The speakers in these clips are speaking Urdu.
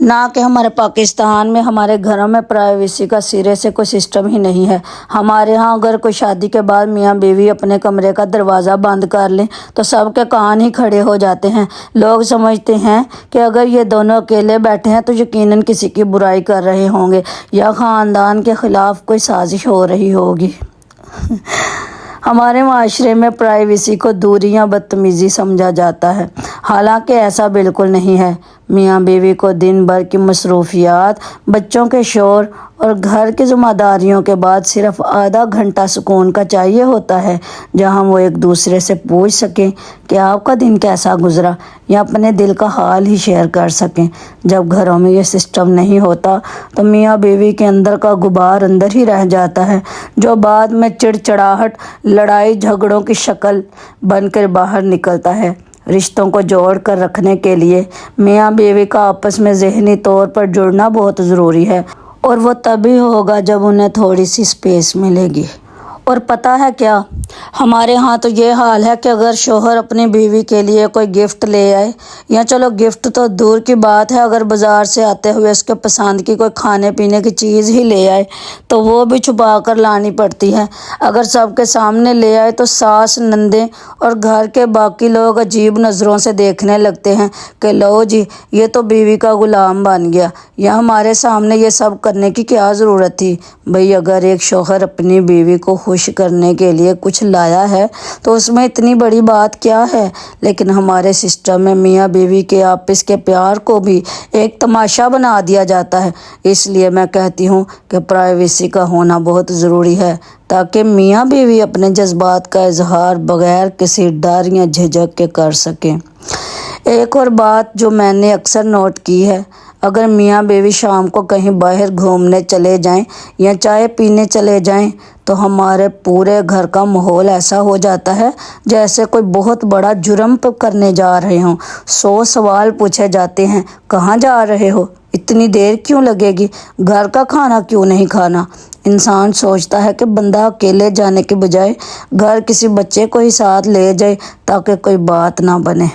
نہ کہ ہمارے پاکستان میں ہمارے گھروں میں پرائیویسی کا سرے سے کوئی سسٹم ہی نہیں ہے۔ ہمارے ہاں اگر کوئی شادی کے بعد میاں بیوی اپنے کمرے کا دروازہ بند کر لیں تو سب کے کان ہی کھڑے ہو جاتے ہیں۔ لوگ سمجھتے ہیں کہ اگر یہ دونوں اکیلے بیٹھے ہیں تو یقیناً کسی کی برائی کر رہے ہوں گے یا خاندان کے خلاف کوئی سازش ہو رہی ہوگی۔ ہمارے معاشرے میں پرائیویسی کو دوری یا بدتمیزی سمجھا جاتا ہے، حالانکہ ایسا بالکل نہیں ہے۔ میاں بیوی کو دن بھر کی مصروفیات، بچوں کے شور اور گھر کی ذمہ داریوں کے بعد صرف آدھا گھنٹہ سکون کا چاہیے ہوتا ہے، جہاں وہ ایک دوسرے سے پوچھ سکیں کہ آپ کا دن کیسا گزرا یا اپنے دل کا حال ہی شیئر کر سکیں۔ جب گھروں میں یہ سسٹم نہیں ہوتا تو میاں بیوی کے اندر کا غبار اندر ہی رہ جاتا ہے، جو بعد میں چڑچڑاہٹ، لڑائی جھگڑوں کی شکل بن کر باہر نکلتا ہے۔ رشتوں کو جوڑ کر رکھنے کے لیے میاں بیوی کا آپس میں ذہنی طور پر جڑنا بہت ضروری ہے، اور وہ تبھی ہوگا جب انہیں تھوڑی سی اسپیس ملے گی۔ اور پتہ ہے کیا، ہمارے ہاں تو یہ حال ہے کہ اگر شوہر اپنی بیوی کے لیے کوئی گفٹ لے آئے، یا چلو گفٹ تو دور کی بات ہے، اگر بازار سے آتے ہوئے اس کے پسند کی کوئی کھانے پینے کی چیز ہی لے آئے تو وہ بھی چھپا کر لانی پڑتی ہے۔ اگر سب کے سامنے لے آئے تو ساس، نندیں اور گھر کے باقی لوگ عجیب نظروں سے دیکھنے لگتے ہیں کہ لو جی، یہ تو بیوی کا غلام بن گیا، یا ہمارے سامنے یہ سب کرنے کی کیا ضرورت تھی۔ بھئی اگر ایک شوہر اپنی بیوی کو خوش کرنے کے لیے کچھ لایا ہے تو اس میں اتنی بڑی بات کیا ہے؟ لیکن ہمارے سسٹم میں میاں بیوی کے آپس کے پیار کو بھی ایک تماشا بنا دیا جاتا ہے۔ اس لیے میں کہتی ہوں کہ پرائیویسی کا ہونا بہت ضروری ہے، تاکہ میاں بیوی اپنے جذبات کا اظہار بغیر کسی ڈر یا جھجک کے کر سکیں۔ ایک اور بات جو میں نے اکثر نوٹ کی ہے، اگر میاں بیوی شام کو کہیں باہر گھومنے چلے جائیں یا چائے پینے چلے جائیں تو ہمارے پورے گھر کا ماحول ایسا ہو جاتا ہے جیسے کوئی بہت بڑا جرم کرنے جا رہے ہوں۔ 100 سوال پوچھے جاتے ہیں، کہاں جا رہے ہو؟ اتنی دیر کیوں لگے گی؟ گھر کا کھانا کیوں نہیں کھانا؟ انسان سوچتا ہے کہ بندہ اکیلے جانے کے بجائے گھر کسی بچے کو ہی ساتھ لے جائے تاکہ کوئی بات نہ بنے۔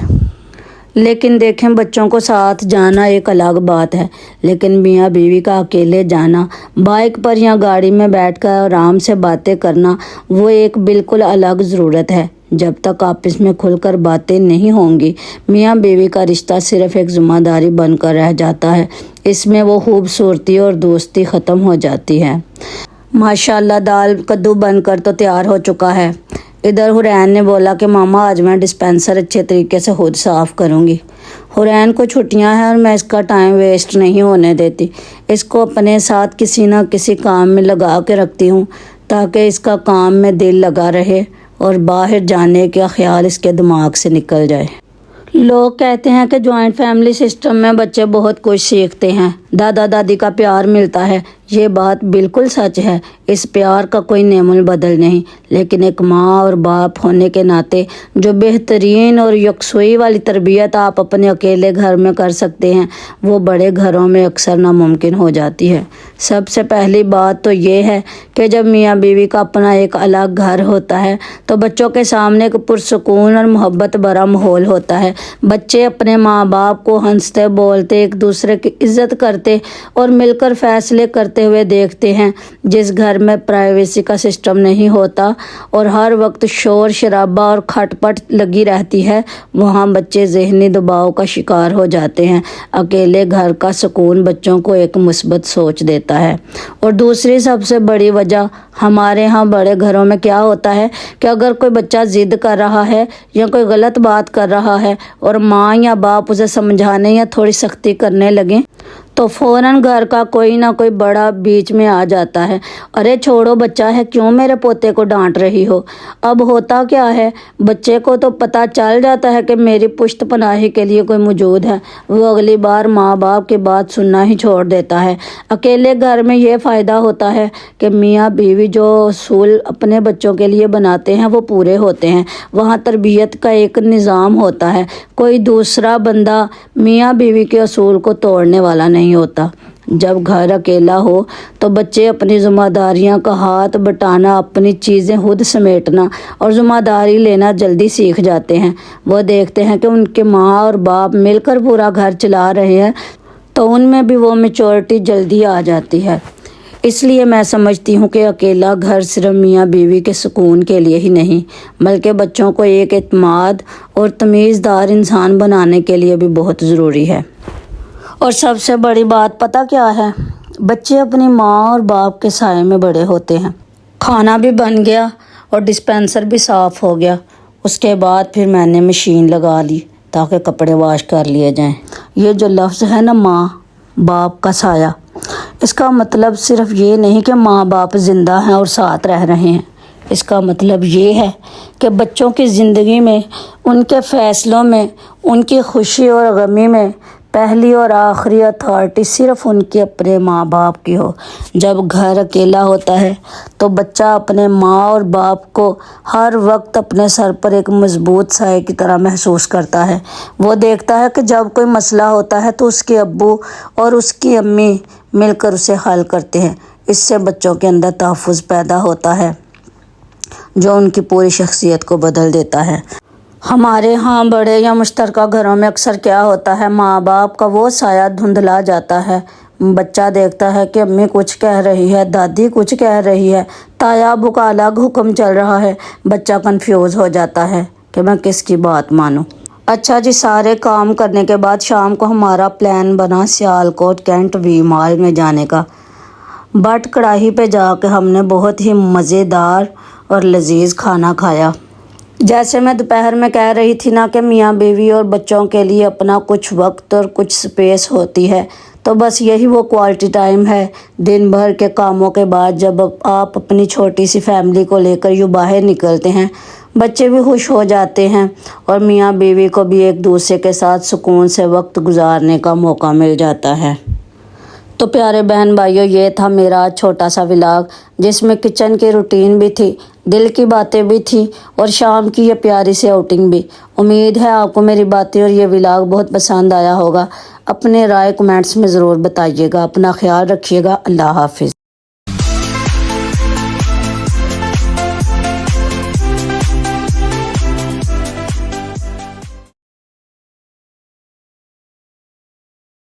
لیکن دیکھیں، بچوں کو ساتھ جانا ایک الگ بات ہے، لیکن میاں بیوی کا اکیلے جانا، بائک پر یا گاڑی میں بیٹھ کر آرام سے باتیں کرنا، وہ ایک بالکل الگ ضرورت ہے۔ جب تک آپس میں کھل کر باتیں نہیں ہوں گی، میاں بیوی کا رشتہ صرف ایک ذمہ داری بن کر رہ جاتا ہے۔ اس میں وہ خوبصورتی اور دوستی ختم ہو جاتی ہے۔ ماشاءاللہ، دال کدو بن کر تو تیار ہو چکا ہے۔ ادھر حرین نے بولا کہ ماما آج میں ڈسپینسر اچھے طریقے سے خود صاف کروں گی۔ حرین کو چھٹیاں ہیں اور میں اس کا ٹائم ویسٹ نہیں ہونے دیتی۔ اس کو اپنے ساتھ کسی نہ کسی کام میں لگا کے رکھتی ہوں تاکہ اس کا کام میں دل لگا رہے اور باہر جانے کا خیال اس کے دماغ سے نکل جائے۔ لوگ کہتے ہیں کہ جوائنٹ فیملی سسٹم میں بچے بہت کچھ سیکھتے ہیں، دادا دادی کا پیار ملتا ہے۔ یہ بات بالکل سچ ہے، اس پیار کا کوئی نعم البدل نہیں، لیکن ایک ماں اور باپ ہونے کے ناطے جو بہترین اور یکسوئی والی تربیت آپ اپنے اکیلے گھر میں کر سکتے ہیں، وہ بڑے گھروں میں اکثر ناممکن ہو جاتی ہے۔ سب سے پہلی بات تو یہ ہے کہ جب میاں بیوی کا اپنا ایک الگ گھر ہوتا ہے تو بچوں کے سامنے ایک پرسکون اور محبت بھرا ماحول ہوتا ہے۔ بچے اپنے ماں باپ کو ہنستے بولتے، ایک دوسرے کی عزت کرتے اور مل کر فیصلے کرتے ہوئے دیکھتے ہیں۔ جس گھر میں پرائیویسی کا سسٹم نہیں ہوتا اور ہر وقت شور شرابہ اور کھٹ پٹ لگی رہتی ہے، وہاں بچے ذہنی دباؤ کا شکار ہو جاتے ہیں۔ اکیلے گھر کا سکون بچوں کو ایک مثبت سوچ دیتا ہے۔ اور دوسری سب سے بڑی وجہ ہمارے ہاں بڑے گھروں میں کیا ہوتا ہے کہ اگر کوئی بچہ ضد کر رہا ہے یا کوئی غلط بات کر رہا ہے اور ماں یا باپ اسے سمجھانے یا تھوڑی سختی کرنے لگیں تو فوراً گھر کا کوئی نہ کوئی بڑا بیچ میں آ جاتا ہے۔ ارے چھوڑو، بچہ ہے، کیوں میرے پوتے کو ڈانٹ رہی ہو؟ اب ہوتا کیا ہے، بچے کو تو پتہ چل جاتا ہے کہ میری پشت پناہی کے لیے کوئی موجود ہے، وہ اگلی بار ماں باپ کی بات سننا ہی چھوڑ دیتا ہے۔ اکیلے گھر میں یہ فائدہ ہوتا ہے کہ میاں بیوی جو اصول اپنے بچوں کے لیے بناتے ہیں وہ پورے ہوتے ہیں۔ وہاں تربیت کا ایک نظام ہوتا ہے، کوئی دوسرا بندہ میاں بیوی کے اصول کو توڑنے والا نہیں ہوتا۔ جب گھر اکیلا ہو تو بچے اپنی ذمہ داریاں کا ہاتھ بٹانا، اپنی چیزیں خود سمیٹنا اور ذمہ داری لینا جلدی سیکھ جاتے ہیں۔ وہ دیکھتے ہیں کہ ان کے ماں اور باپ مل کر پورا گھر چلا رہے ہیں تو ان میں بھی وہ میچورٹی جلدی آ جاتی ہے۔ اس لیے میں سمجھتی ہوں کہ اکیلا گھر صرف میاں بیوی کے سکون کے لیے ہی نہیں بلکہ بچوں کو ایک اعتماد اور تمیزدار انسان بنانے کے لیے بھی بہت ضروری ہے۔ اور سب سے بڑی بات پتہ کیا ہے؟ بچے اپنی ماں اور باپ کے سائے میں بڑے ہوتے ہیں۔ کھانا بھی بن گیا اور ڈسپینسر بھی صاف ہو گیا، اس کے بعد پھر میں نے مشین لگا لی تاکہ کپڑے واش کر لیے جائیں۔ یہ جو لفظ ہے نا، ماں باپ کا سایہ، اس کا مطلب صرف یہ نہیں کہ ماں باپ زندہ ہیں اور ساتھ رہ رہے ہیں۔ اس کا مطلب یہ ہے کہ بچوں کی زندگی میں، ان کے فیصلوں میں، ان کی خوشی اور غمی میں پہلی اور آخری اتھارٹی صرف ان کے اپنے ماں باپ کی ہو۔ جب گھر اکیلا ہوتا ہے تو بچہ اپنے ماں اور باپ کو ہر وقت اپنے سر پر ایک مضبوط سائے کی طرح محسوس کرتا ہے۔ وہ دیکھتا ہے کہ جب کوئی مسئلہ ہوتا ہے تو اس کے ابو اور اس کی امی مل کر اسے حل کرتے ہیں۔ اس سے بچوں کے اندر تحفظ پیدا ہوتا ہے جو ان کی پوری شخصیت کو بدل دیتا ہے۔ ہمارے ہاں بڑے یا مشترکہ گھروں میں اکثر کیا ہوتا ہے، ماں باپ کا وہ سایہ دھندلا جاتا ہے۔ بچہ دیکھتا ہے کہ امی کچھ کہہ رہی ہے، دادی کچھ کہہ رہی ہے، تایا ابو کا الگ حکم چل رہا ہے۔ بچہ کنفیوز ہو جاتا ہے کہ میں کس کی بات مانوں۔ اچھا جی، سارے کام کرنے کے بعد شام کو ہمارا پلان بنا سیالکوٹ کینٹ وی مال میں جانے کا۔ بٹ کڑاہی پہ جا کے ہم نے بہت ہی مزیدار اور لذیذ کھانا کھایا۔ جیسے میں دوپہر میں کہہ رہی تھی نا کہ میاں بیوی اور بچوں کے لیے اپنا کچھ وقت اور کچھ سپیس ہوتی ہے، تو بس یہی وہ کوالٹی ٹائم ہے۔ دن بھر کے کاموں کے بعد جب آپ اپنی چھوٹی سی فیملی کو لے کر یوں باہر نکلتے ہیں، بچے بھی خوش ہو جاتے ہیں اور میاں بیوی کو بھی ایک دوسرے کے ساتھ سکون سے وقت گزارنے کا موقع مل جاتا ہے۔ تو پیارے بہن بھائیوں، یہ تھا میرا چھوٹا سا ولاگ جس میں کچن کی روٹین بھی تھی، دل کی باتیں بھی تھیں اور شام کی یہ پیاری سی آؤٹنگ بھی۔ امید ہے آپ کو میری باتیں اور یہ ولاگ بہت پسند آیا ہوگا۔ اپنے رائے کمنٹس میں ضرور بتائیے گا۔ اپنا خیال رکھیے گا۔ اللہ حافظ۔